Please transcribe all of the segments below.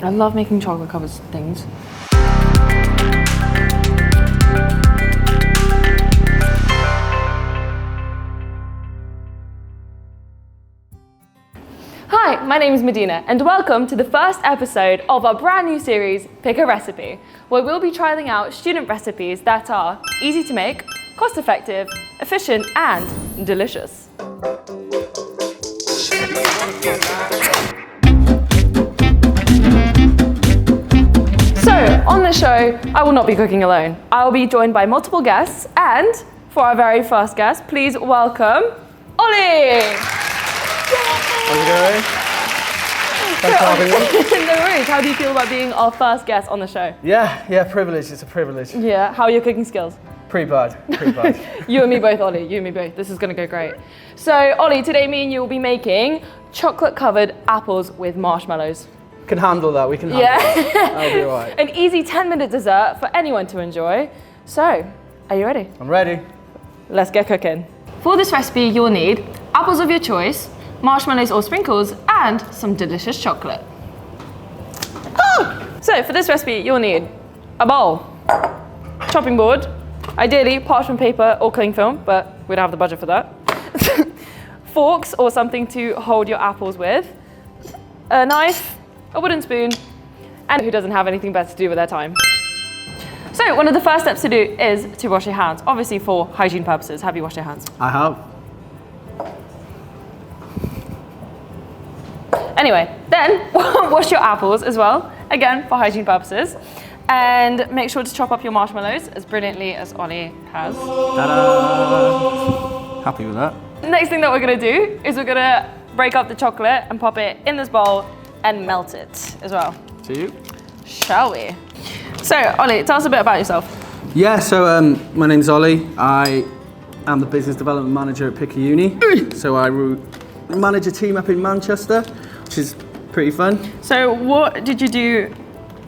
I love making chocolate covered things. Hi, my name is Medina and welcome to the first episode of our brand new series, Pick a Recipe, where we'll be trialing out student recipes that are easy to make, cost effective, efficient and delicious. So, on the show, I will not be cooking alone. I will be joined by multiple guests and for our very first guest, please welcome Ollie! How's it going? Thanks for having me. No worries. How do you feel about being our first guest on the show? Yeah, privilege. It's a privilege. Yeah. How are your cooking skills? Pretty bad. You and me both, Ollie. You and me both. This is going to go great. So, Ollie, today me and you will be making chocolate-covered apples with marshmallows. Can handle that. We can handle that. I'll be all right. An easy 10-minute dessert for anyone to enjoy. So, are you ready? I'm ready. Let's get cooking. For this recipe, you'll need apples of your choice, marshmallows or sprinkles, and some delicious chocolate. So for this recipe, you'll need a bowl, chopping board, ideally parchment paper or cling film, but we don't have the budget for that. Forks or something to hold your apples with, a knife, a wooden spoon, and who doesn't have anything better to do with their time. So one of the first steps to do is to wash your hands, obviously for hygiene purposes. Have you washed your hands? I have. Anyway, then wash your apples as well, again for hygiene purposes, and make sure to chop up your marshmallows as brilliantly as Ollie has. Ta-da! Happy with that. The next thing that we're gonna do is we're gonna break up the chocolate and pop it in this bowl and melt it as well. To you. Shall we? So, Ollie, tell us a bit about yourself. Yeah, so my name's Ollie. I am the business development manager at Pickachef. So I manage a team up in Manchester, which is pretty fun. So what did you do,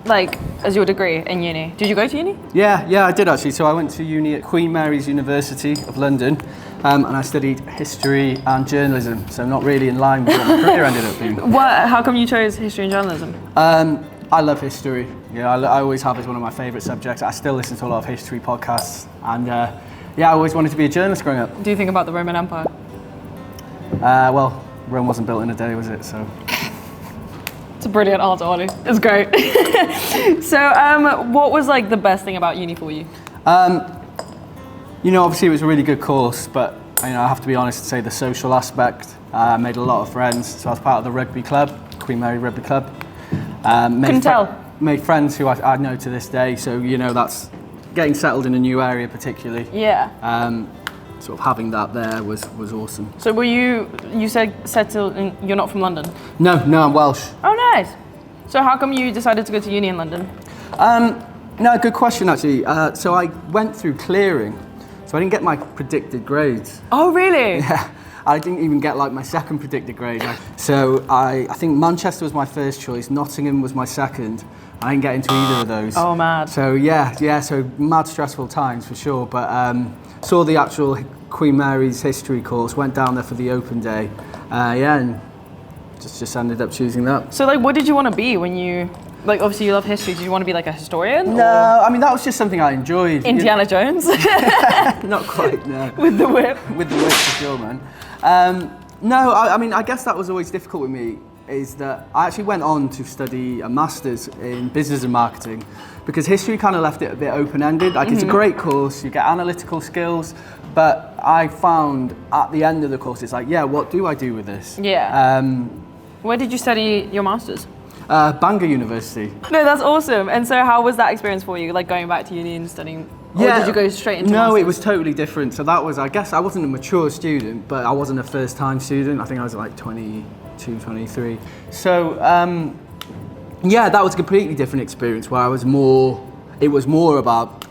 like, as your degree in uni? Did you go to uni? Yeah, I did actually. So I went to uni at Queen Mary's University of London, and I studied history and journalism. So not really in line with what my career ended up being. How come you chose history and journalism? I love history. Yeah, I always have as one of my favourite subjects. I still listen to a lot of history podcasts, and I always wanted to be a journalist growing up. What do you think about the Roman Empire? Well, Rome wasn't built in a day, was it? So. It's a brilliant answer, Ollie. It's great. So, what was like the best thing about uni for you? Obviously it was a really good course, but I have to be honest and say the social aspect. I made a lot of friends, so I was part of the rugby club, Queen Mary Rugby Club. Couldn't tell. Made friends who I know to this day, so that's getting settled in a new area particularly. Yeah. Sort of having that there was awesome. So were you said settled in, you're not from London? No, I'm Welsh. Oh, nice. So how come you decided to go to uni in London? No, good question actually. So I went through clearing, so I didn't get my predicted grades. Oh, really? Yeah, I didn't even get like my second predicted grade. So I think Manchester was my first choice, Nottingham was my second. I didn't get into either of those. Oh, mad. So so mad stressful times for sure, but saw the actual Queen Mary's history course, went down there for the open day, and just ended up choosing that. So like, what did you want to be when you, like obviously you love history, did you want to be like a historian? No, I mean that was just something I enjoyed. Indiana Jones? Not quite, no. With the whip? With the whip for sure, man. No, I mean I guess that was always difficult with me, is that I actually went on to study a master's in business and marketing because history kind of left it a bit open-ended. Like it's a great course, you get analytical skills, but I found at the end of the course, it's like, what do I do with this? Yeah. Where did you study your master's? Bangor University. No, that's awesome. And so how was that experience for you, like going back to uni and studying? Or did you go straight into No, masters? it was totally different. So that was, I guess I wasn't a mature student, but I wasn't a first-time student. I think I was like 22, 23. So, that was a completely different experience where it was more about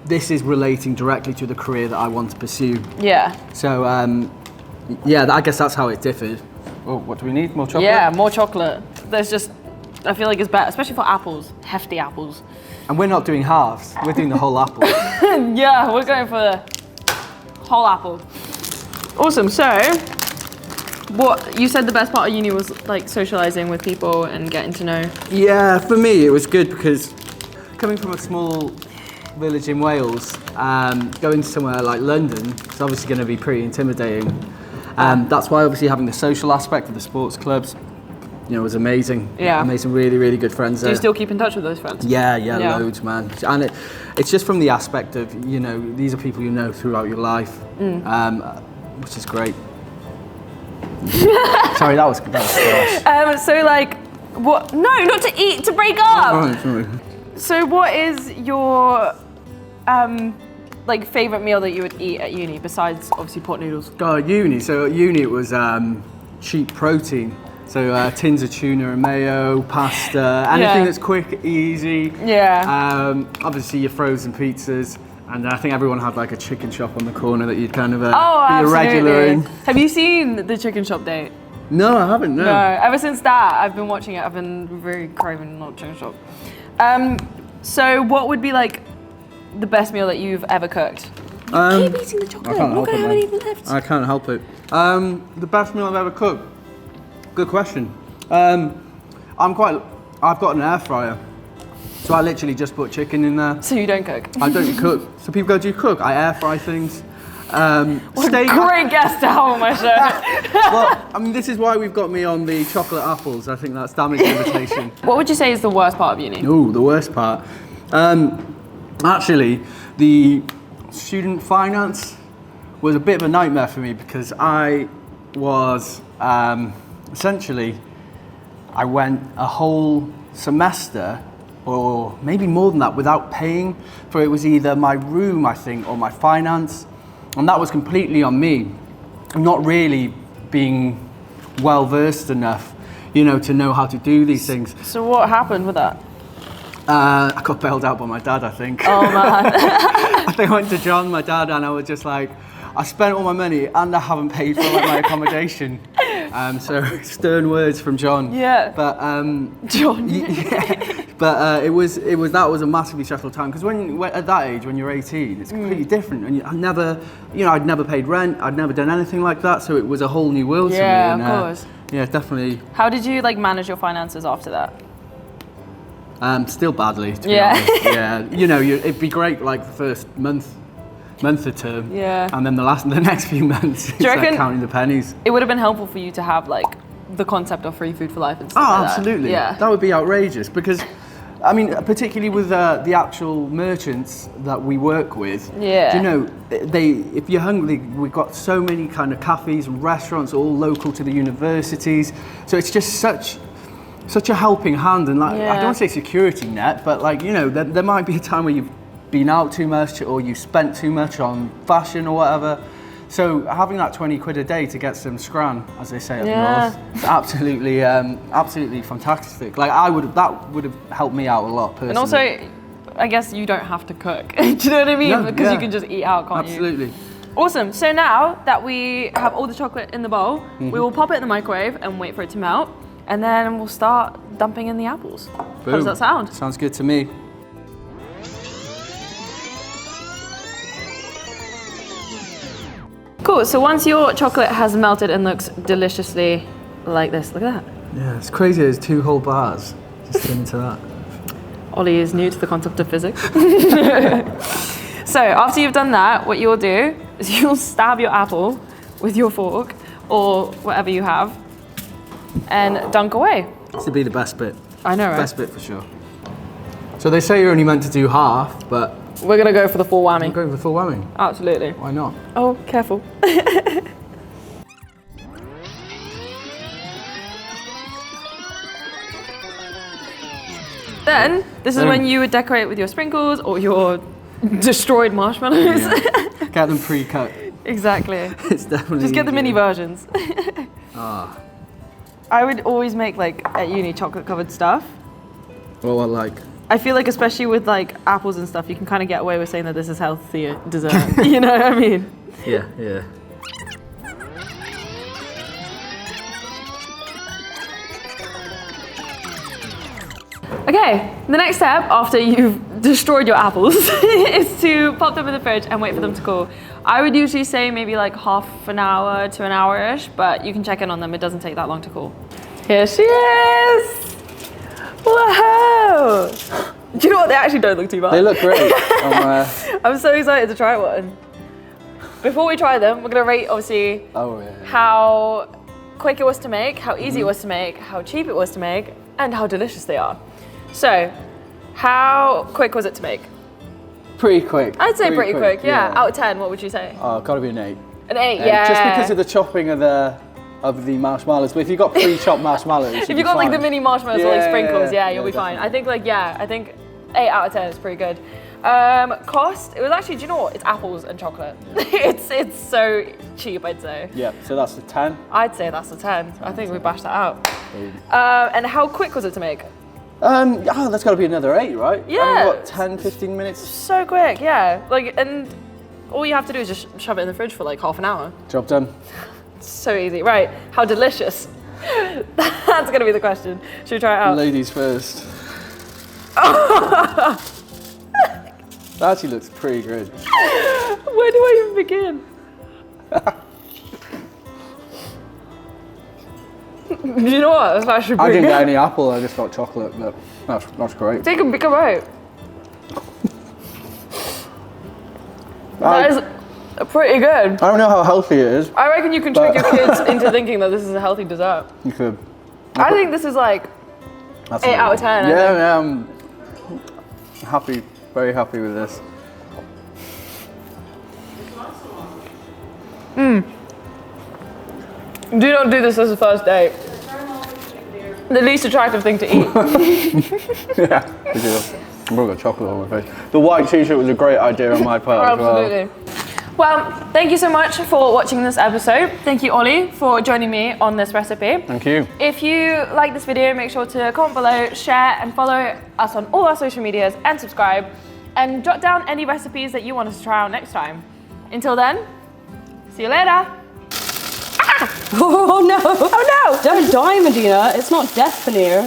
this is relating directly to the career that I want to pursue. Yeah. So, I guess that's how it differed. Oh, what do we need? More chocolate? Yeah, more chocolate. I feel like it's better, especially for apples, hefty apples. And we're not doing halves, we're doing the whole apple. Yeah, we're going for the whole apple. Awesome, so What you said the best part of uni was like socializing with people and getting to know. Yeah, for me it was good because coming from a small village in Wales, going to somewhere like London is obviously going to be pretty intimidating. That's why obviously having the social aspect of the sports clubs, was amazing. Yeah. Amazing, really, really good friends there. Do you still keep in touch with those friends? Yeah, loads, man. And it's just from the aspect of, these are people you know throughout your life, which is great. Sorry, that was harsh. So like, what? No, not to eat, to break up. Oh, sorry. So what is your like favorite meal that you would eat at uni besides obviously pot noodles? At uni it was cheap protein. So tins of tuna and mayo, pasta, anything that's quick, easy. Yeah. Obviously your frozen pizzas. And I think everyone had like a chicken shop on the corner that you'd kind of be absolutely. a regular in. Have you seen the chicken shop date? No, I haven't, no. No, ever since that, I've been watching it. I've been very craving not chicken shop. So what would be like the best meal that you've ever cooked? You keep eating the chocolate. I'm not going to have anything left. I can't help it. The best meal I've ever cooked? Good question. I've got an air fryer. So I literally just put chicken in there. So you don't cook? I don't cook. So people go, do you cook? I air fry things. What a great guest to have on my show. Well, I mean, this is why we've got me on the chocolate apples. I think that's damage limitation. What would you say is the worst part of uni? Ooh, the worst part. Actually, the student finance was a bit of a nightmare for me because I was essentially, I went a whole semester or maybe more than that without paying for it. Was either my room, I think, or my finance. And that was completely on me. I'm not really being well versed enough, to know how to do these things. So what happened with that? I got bailed out by my dad, I think. Oh man. I think I went to John, my dad, and I was just like, I spent all my money and I haven't paid for my accommodation. So stern words from John. Yeah. But John. Yeah. But that was a massively stressful time because at that age, when you're 18, it's completely different. And I'd never paid rent. I'd never done anything like that. So it was a whole new world to me. Yeah, of course. Yeah, definitely. How did you manage your finances after that? Still badly, to be honest. Yeah. It'd be great the first month or term. Yeah. And then the next few months, it's like counting the pennies. It would have been helpful for you to have the concept of free food for life and stuff like absolutely. That. Yeah. That would be outrageous because, I mean, particularly with the actual merchants that we work with. Yeah. If you're hungry, we've got so many kind of cafes and restaurants all local to the universities. So it's just such a helping hand and I don't want to say security net, but there might be a time where you've been out too much or you spent too much on fashion or whatever. So having that 20 quid a day to get some scran, as they say up north, is absolutely fantastic. That would have helped me out a lot personally. And also, I guess you don't have to cook. Do you know what I mean? No, because you can just eat out, can't you? Absolutely. Awesome. So now that we have all the chocolate in the bowl, we will pop it in the microwave and wait for it to melt. And then we'll start dumping in the apples. Boom. How does that sound? Sounds good to me. Cool, so once your chocolate has melted and looks deliciously like this, look at that. Yeah, it's crazy, there's 2 whole bars just into that. Ollie is new to the concept of physics. So after you've done that, what you'll do is you'll stab your apple with your fork or whatever you have and dunk away. This would be the best bit. I know, right? Best bit for sure. So they say you're only meant to do half, but we're gonna go for the full whammy. I'm going for the full whammy. Absolutely. Why not? Oh, careful. Then, this is when you would decorate with your sprinkles or your destroyed marshmallows. Yeah. Get them pre-cut. Exactly. It's definitely just get the mini versions. Ah. I would always make at uni chocolate covered stuff. Well, I feel especially with apples and stuff, you can kind of get away with saying that this is healthier dessert. You know what I mean? Yeah. Okay, the next step after you've destroyed your apples is to pop them in the fridge and wait for them to cool. I would usually say maybe like half an hour to an hour-ish, but you can check in on them. It doesn't take that long to cool. Here she is! Whoa! Do you know what? They actually don't look too bad. They look great. I'm so excited to try one. Before we try them, we're gonna rate obviously how quick it was to make, how easy it was to make, how cheap it was to make, and how delicious they are. So, how quick was it to make? Pretty quick. I'd say pretty quick, yeah. Out of 10, what would you say? Oh, gotta be an 8. An 8, yeah. Just because of the chopping of the marshmallows. But if you've got pre-chopped marshmallows, if you've got like the mini marshmallows or like sprinkles, you'll be fine. Definitely. I think 8 out of 10 is pretty good. Cost, it was actually, do you know what? It's apples and chocolate. Yeah. it's so cheap, I'd say. Yeah, so that's a 10. I'd say that's a 10. I think we bashed that out. And how quick was it to make? That's got to be another 8, right? Yeah. I mean, what, 10, 15 minutes? So quick, yeah. Like, and all you have to do is just shove it in the fridge for like half an hour. Job done. So easy. Right, how delicious? That's gonna be the question. Should we try it out? Ladies first. That actually looks pretty good. Where do I even begin? Do you know what? That's actually pretty I didn't good. get any apple, I just got chocolate, but that's great. Take a big bite. That is pretty good. I don't know how healthy it is. I reckon you can trick your kids into thinking that this is a healthy dessert. You could. I think this is like 8 out of 10. Yeah, I'm happy, very happy with this. Do not do this as a first date. The least attractive thing to eat. Yeah, we do. I've got chocolate on my face. The white t-shirt was a great idea on my part as well. Absolutely. Well, thank you so much for watching this episode. Thank you, Ollie, for joining me on this recipe. Thank you. If you like this video, make sure to comment below, share, and follow us on all our social medias, and subscribe. And jot down any recipes that you want us to try out next time. Until then, see you later. Oh no! Oh no! Don't die, Medina. It's not death paneer.